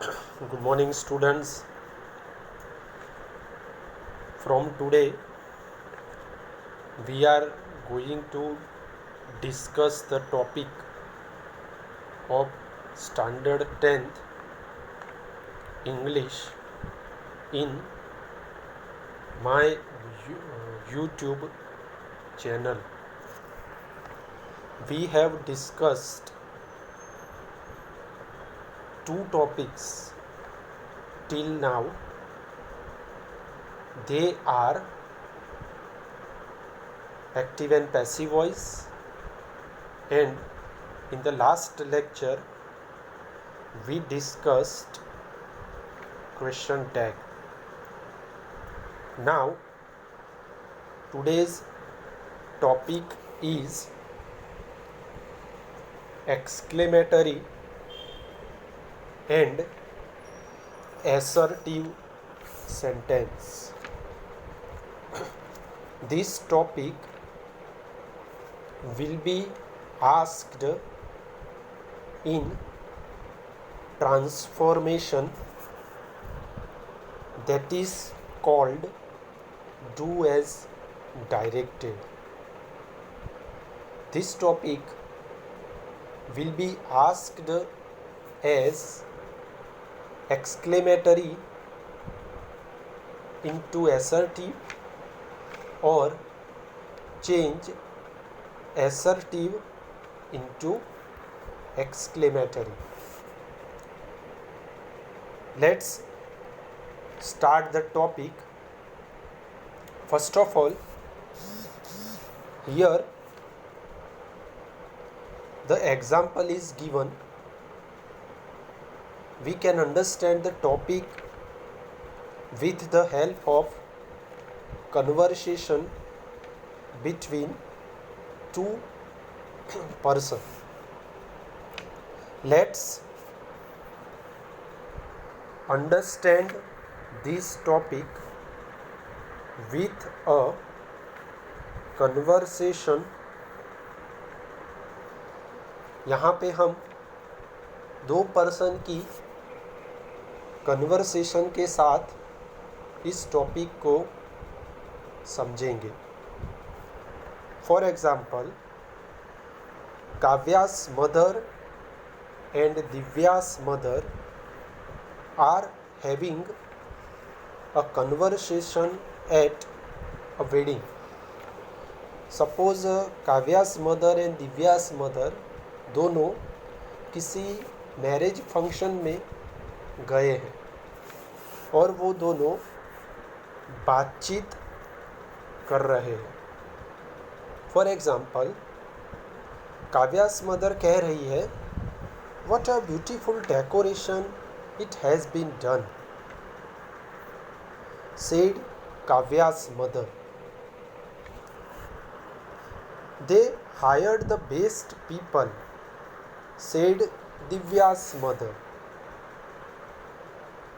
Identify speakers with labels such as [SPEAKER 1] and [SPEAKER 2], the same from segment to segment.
[SPEAKER 1] Good morning, students. From today, we are going to discuss the topic of Standard 10th English in my YouTube channel. We have discussed two topics till now. They are active and passive voice, and in the last lecture we discussed question tag. Now today's topic is exclamatory and assertive sentence. This topic will be asked in transformation that is called do as directed. This topic will be asked as exclamatory into assertive or change assertive into exclamatory. Let's start the topic. First of all, here the example is given. We can understand the topic with the help of conversation between two persons. Let's understand this topic with a conversation. यहाँ पे हम दो person की conversation के साथ इस topic को समझेंगे. फॉर एग्जाम्पल, काव्या's mother and Divya's mother are having a conversation at a wedding. Suppose काव्या's mother and Divya's mother दोनों किसी मैरिज फंक्शन में गए हैं और वो दोनों बातचीत कर रहे हैं. फॉर एग्जाम्पल, काव्या's मदर कह रही है, what a beautiful decoration it has been done, said काव्या's mother. They hired the best people, said दिव्या's mother.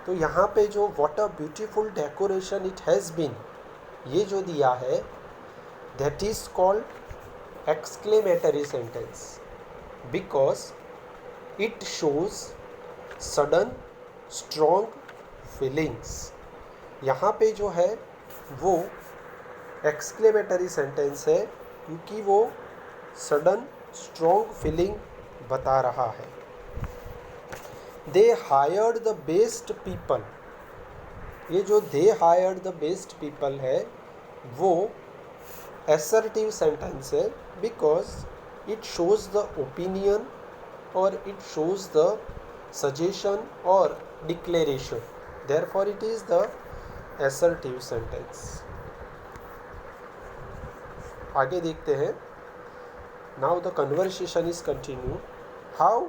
[SPEAKER 1] तो यहाँ पे जो what a beautiful decoration it has been, ये जो दिया है, that is called exclamatory sentence because it shows sudden strong feelings. यहाँ पे जो है वो एक्सक्लेमेटरी सेंटेंस है क्योंकि वो सडन स्ट्रॉन्ग फीलिंग बता रहा है. They hired the best people, ये जो they hired the best people है वो assertive सेंटेंस है because it shows the opinion और इट शोज द सजेशन और declaration. Therefore it is the assertive sentence. आगे देखते हैं. Now the conversation is continue. How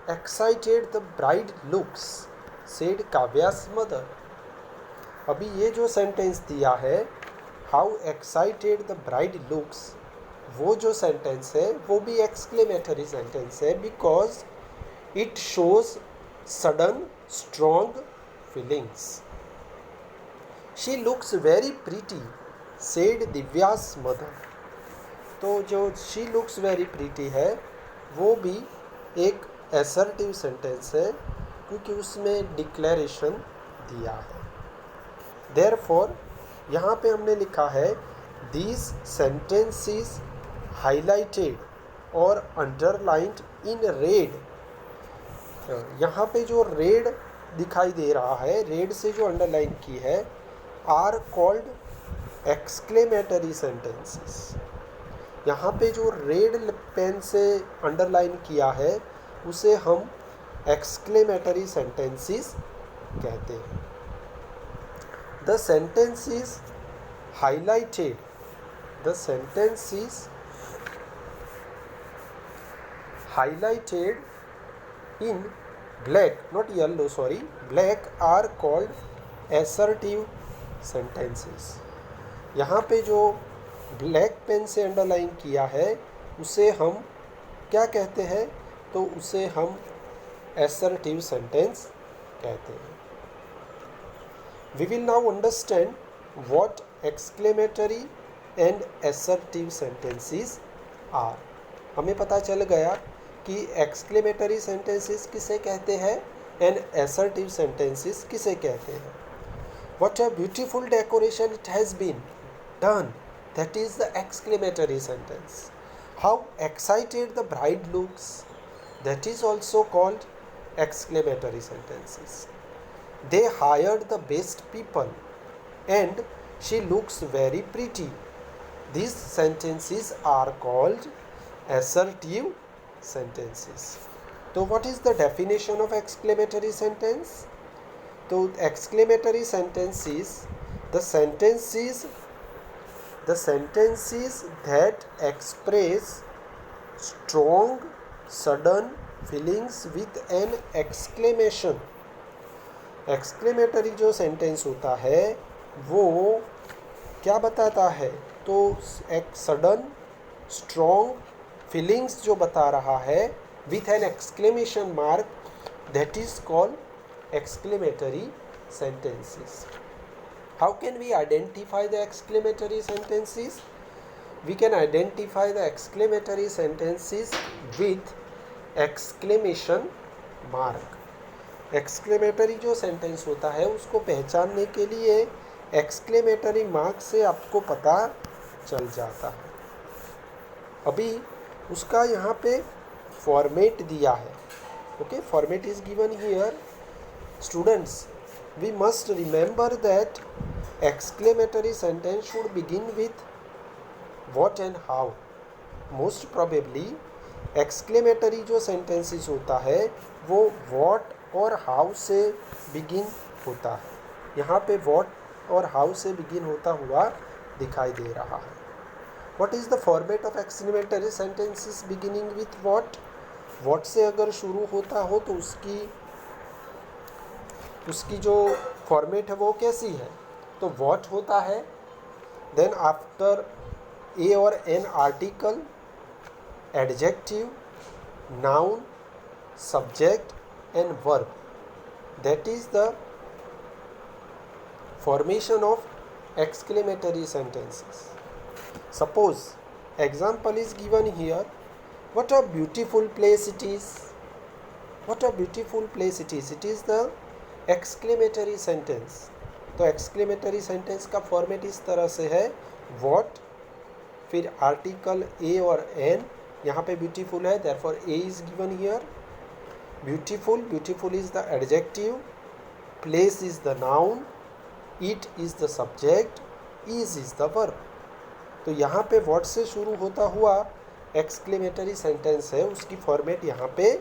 [SPEAKER 1] excited the bride looks, said काव्या's mother. अभी ये जो सेंटेंस दिया है, how excited the bride looks, वो जो सेंटेंस है वो भी एक्सक्लेमेटरी सेंटेंस है because it shows sudden strong feelings. She looks very pretty, said दिव्या's mother. तो जो शी लुक्स वेरी प्रीटी है वो भी एक assertive सेंटेंस है क्योंकि उसमें डिक्लेरेशन दिया है। देयरफॉर यहाँ पे हमने लिखा है दीज सेंटेंसेस हाईलाइटेड और अंडरलाइंड इन रेड। यहाँ पे जो रेड दिखाई दे रहा है, रेड से जो अंडरलाइन की है, आर कॉल्ड एक्सक्लेमेटरी सेंटेंसेस। यहाँ पे जो रेड पेन से अंडरलाइन किया है उसे हम एक्सक्लेमेटरी सेंटेंसेस कहते हैं। The sentences highlighted, the sentences highlighted in black, not yellow, sorry, black are called assertive sentences। यहाँ पे जो ब्लैक पेन से अंडरलाइन किया है उसे हम क्या कहते हैं? तो उसे हम assertive sentence कहते हैं। We will now understand what exclamatory and assertive sentences are। हमें पता चल गया कि एक्सक्लेमेटरी सेंटेंसेस किसे कहते हैं एंड असर्टिव सेंटेंसेस किसे कहते हैं। What a beautiful decoration it has been done, that is the exclamatory sentence. How excited the bride looks, that is also called exclamatory sentences. They hired the best people and she looks very pretty, these sentences are called assertive sentences। तो what is the definition of exclamatory sentence? तो exclamatory sentences the sentences that express strong sudden feelings with an exclamation। exclamatory जो sentence होता है वो क्या बताता है? तो एक सडन स्ट्रॉन्ग फीलिंग्स जो बता रहा है with an exclamation mark, that is called exclamatory sentences. How can we identify the exclamatory sentences? We can identify the exclamatory sentences with exclamation mark. Exclamatory जो सेंटेंस होता है उसको पहचानने के लिए एक्सक्लेमेटरी मार्क से आपको पता चल जाता है। अभी उसका यहाँ पे फॉर्मेट दिया है। Okay, format is given here. Students, we must remember that exclamatory sentence should begin with what and how. Most probably exclamatory जो सेंटेंसेस होता है वो व्हाट और हाउ से बिगिन होता है। यहाँ पे व्हाट और हाउ से बिगिन होता हुआ दिखाई दे रहा है। What is the format of exclamatory sentences beginning with what? What से अगर शुरू होता हो तो उसकी जो फॉर्मेट है वो कैसी है? तो what होता है, देन आफ्टर ए और an article, adjective, noun, subject and verb. That is the formation of exclamatory sentences। Suppose example is given here, what a beautiful place it is, what a beautiful place it is the exclamatory sentence। तो exclamatory sentence का format इस तरह से है, what, फिर article a और N, यहाँ पे beautiful है therefore a is given here, beautiful is the adjective, place is the noun, it is the subject, is the verb। तो यहाँ पे व्हाट से शुरू होता हुआ एक्सक्लेमेटरी सेंटेंस है, उसकी फॉर्मेट यहाँ पे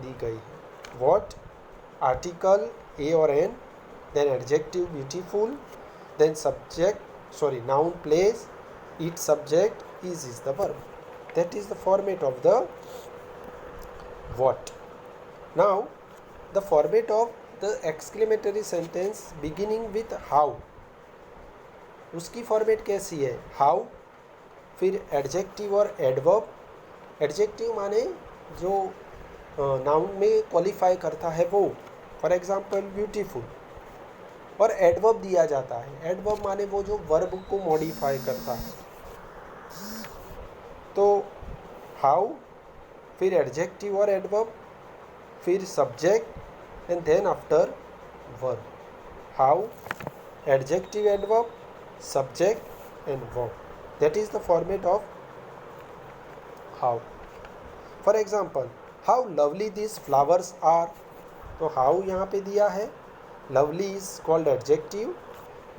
[SPEAKER 1] दी गई है। व्हाट, आर्टिकल ए और an, then adjective beautiful, then subject noun place, it subject, is the verb. That is the format of the what. Now the format of the exclamatory sentence beginning with how, उसकी format कैसी है? How, फिर adjective और adverb. Adjective माने जो noun में qualify करता है वो, फॉर एग्जांपल ब्यूटीफुल, और एडवर्ब दिया जाता है। एडवर्ब माने वो जो वर्ब को मॉडिफाई करता है। तो हाउ, फिर एडजेक्टिव और एडवर्ब, फिर subject, and then after verb. How? Adjective, adverb, subject and verb. That is the format of how. For example, how lovely these flowers are. तो how यहाँ पे दिया है. Lovely is called adjective,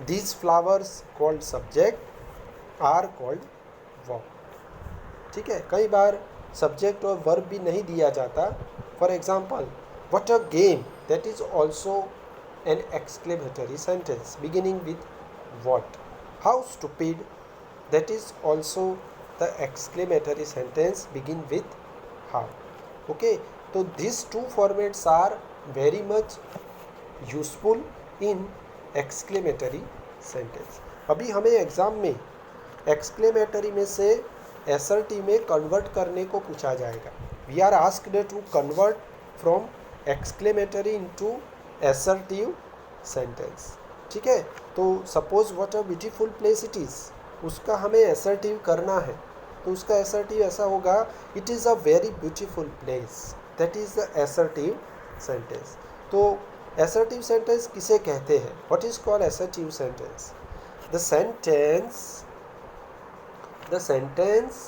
[SPEAKER 1] these flowers called subject, are called verb. ठीक है, कई बार subject और verb भी नहीं दिया जाता. For example, what a game, that is also an exclamatory sentence beginning with what. How stupid, that is also the exclamatory sentence begin with how. Okay, तो this two formats are very much useful in exclamatory sentence. अभी हमें exam में exclamatory में से assertive में convert करने को पूछा जाएगा. We are asked to convert from exclamatory into assertive sentence. ठीक है, तो suppose what a beautiful place it is, उसका हमें एसर्टिव करना है. तो उसका एसर्टिव ऐसा होगा, it is a very beautiful place. That is the assertive sentence. तो एसर्टिव सेंटेंस किसे कहते हैं? What is called assertive sentence? The sentence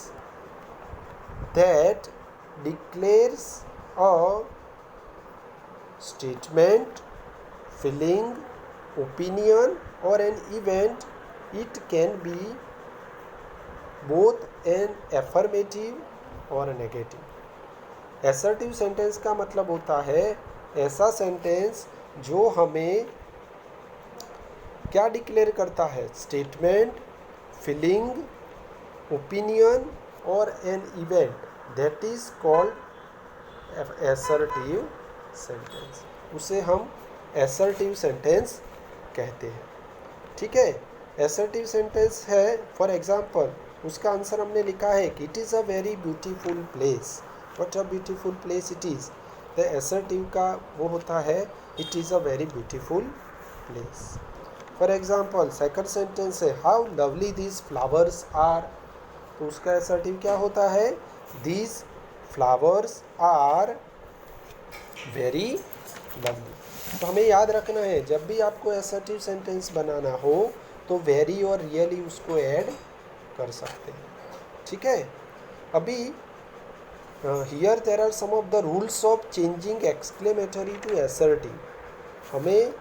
[SPEAKER 1] that declares a statement, feeling, opinion or an event. It can be both an affirmative or a negative. Assertive sentence का मतलब होता है ऐसा sentence जो हमें क्या डिक्लेयर करता है? स्टेटमेंट, फीलिंग, ओपिनियन और an event. That is called assertive sentence. उसे हम एसर्टिव सेंटेंस कहते हैं. ठीक है, एसर्टिव सेंटेंस है. फॉर एग्जाम्पल, उसका आंसर हमने लिखा है कि it is a very beautiful place. What a beautiful place it is. The assertive का वो होता है, it is a very beautiful place. For example, second sentence है, how lovely these flowers are. तो उसका एसर्टिव क्या होता है? These flowers are very lovely. तो हमें याद रखना है, जब भी आपको एसर्टिव सेंटेंस बनाना हो तो वेरी और रियली उसको ऐड कर सकते हैं. ठीक है, अभी here there are some of the rules of changing exclamatory to assertive. हमें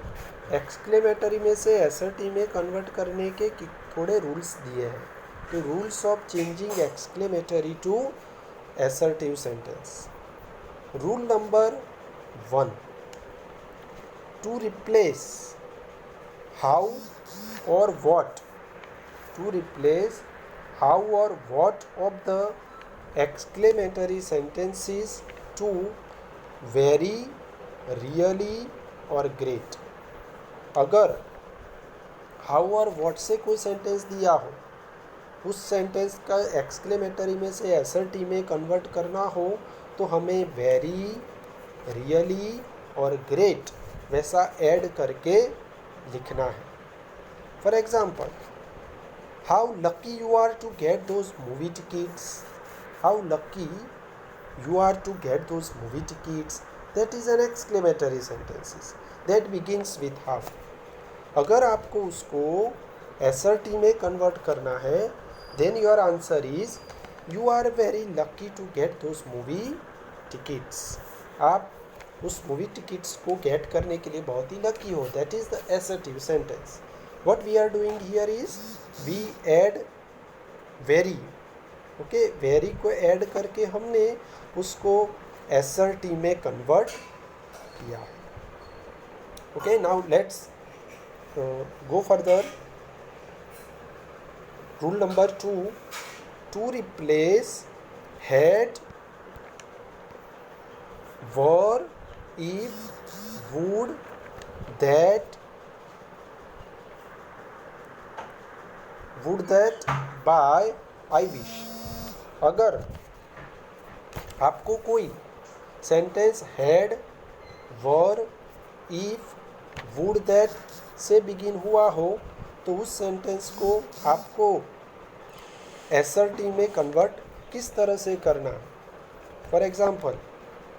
[SPEAKER 1] एक्सक्लेमेटरी में से एसर्टिव में कन्वर्ट करने के थोड़े रूल्स दिए हैं. तो rules of changing exclamatory to assertive sentence. Rule number 1, to replace how और व्हाट. टू रिप्लेस हाउ और what of the exclamatory sentences to very, really और great. अगर how और what से कोई सेंटेंस दिया हो, उस सेंटेंस का एक्सक्लेमेटरी में से एसर्टिव में कन्वर्ट करना हो तो हमें वेरी, रियली और ग्रेट वैसा ऐड करके लिखना है. For example, how lucky you are to get those movie tickets. How lucky you are to get those movie tickets. That is an exclamatory sentences that begins with how. अगर आपको उसको assertive में convert करना है, then your answer is you are very lucky to get those movie tickets. आप उस movie tickets को gate करने के लिए बहुत ही लकी हो. That is the assertive sentence. What we are doing here is we add very. Okay, very को add करके हमने उसको एसर्टिव में कन्वर्ट किया. Okay, now let's go further. Rule number 2, to replace had, were, if, would, that, by, I wish. अगर आपको कोई sentence had, were, if, would, that से बिगिन हुआ हो तो उस सेंटेंस को आपको एसर्टिव में कन्वर्ट किस तरह से करना. For example,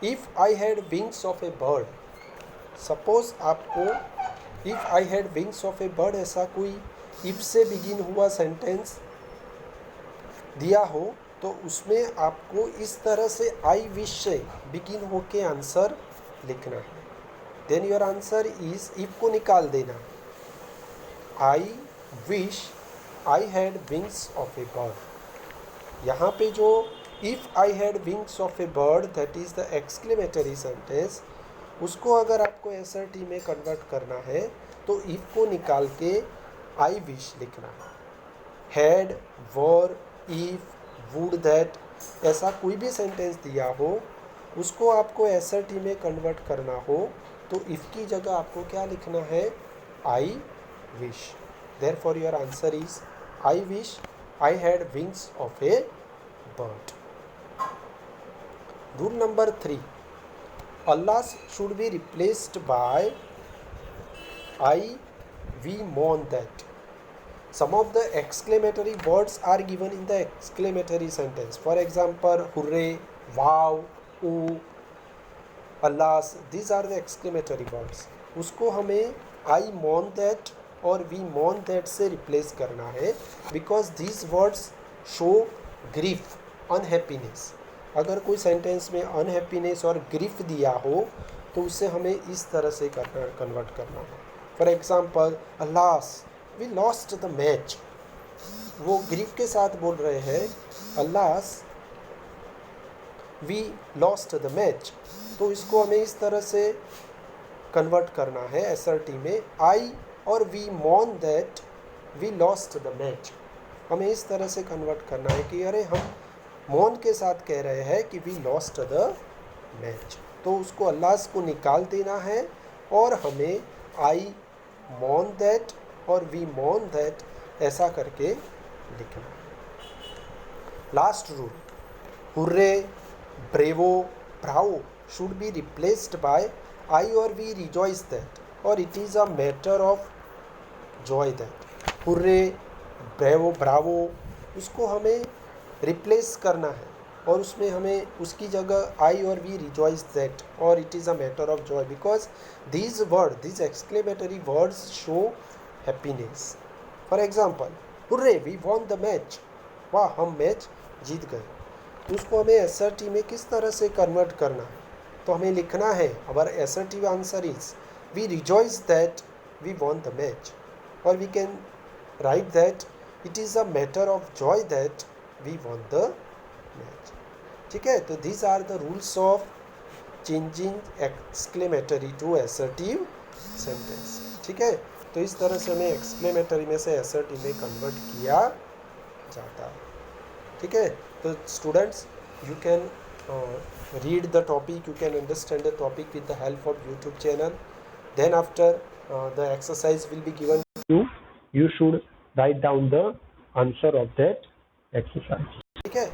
[SPEAKER 1] if I had wings of a bird. Suppose आपको if I had wings of a bird ऐसा कोई इफ से बिगिन हुआ सेंटेंस दिया हो तो उसमें आपको इस तरह से आई विश से बिगिन होके आंसर लिखना है. Then your answer is if को निकाल देना. I wish I had wings of a bird. यहाँ पे जो if I had wings of a bird that is the exclamatory sentence, उसको अगर आपको एसआरटी में कन्वर्ट करना है तो इफ को निकाल के आई विश लिखना है. Had, were, if, would, that ऐसा कोई भी सेंटेंस दिया हो उसको आपको एसआरटी में कन्वर्ट करना हो तो इफ की जगह आपको क्या लिखना है? I wish. Therefore your answer is I wish I had wings of a bird. Rule number 3, Allah should be replaced by I, we mourn that. Some of the exclamatory words are given in the exclamatory sentence. For example, hooray, wow, ooh, alas, these are the exclamatory words. उसको हमें I mourn that और we mourn that से replace करना है because these words show grief, unhappiness. अगर कोई sentence में unhappiness और ग्रीफ दिया हो तो उसे हमें इस तरह से कन्वर्ट करना है. For example, alas we lost the match. वो ग्रीफ के साथ बोल रहे हैं alas we lost the match, तो इसको हमें इस तरह से कन्वर्ट करना है एसआरटी में. आई और we mourn that we lost the match. हमें इस तरह से कन्वर्ट करना है कि अरे हम मौन के साथ कह रहे हैं कि वी लॉस्ट द मैच, तो उसको अल्लाह को निकाल देना है और हमें आई मॉर्न दैट और वी मॉर्न दैट ऐसा करके लिखना है. Last rule, hurrah, bravo, bravo should be replaced by I और वी रिजॉइस दैट और it is a matter of joy that. Hurrah, bravo, bravo उसको हमें रिप्लेस करना है और उसमें हमें उसकी जगह आई और वी रिजॉइस दैट और it is a matter of joy because these word these exclamatory words show happiness. For example, hurray we won the match, वाह हम मैच जीत गए. तो उसको हमें एसआरटी में किस तरह से कन्वर्ट करना है तो हमें लिखना है our SRT answer is we rejoice that we won the match और we can write that it is a matter of joy that we won the match. ठीक है, तो these are the rules of changing exclamatory to assertive sentence. ठीक है, तो इस तरह से हमें exclamatory में से assertive में convert किया जाता है. ठीक है, तो students you can read the topic, you can understand the topic with the help of YouTube channel. Then after the exercise will be given to you, you should write down the answer of that exercise. ठीक है.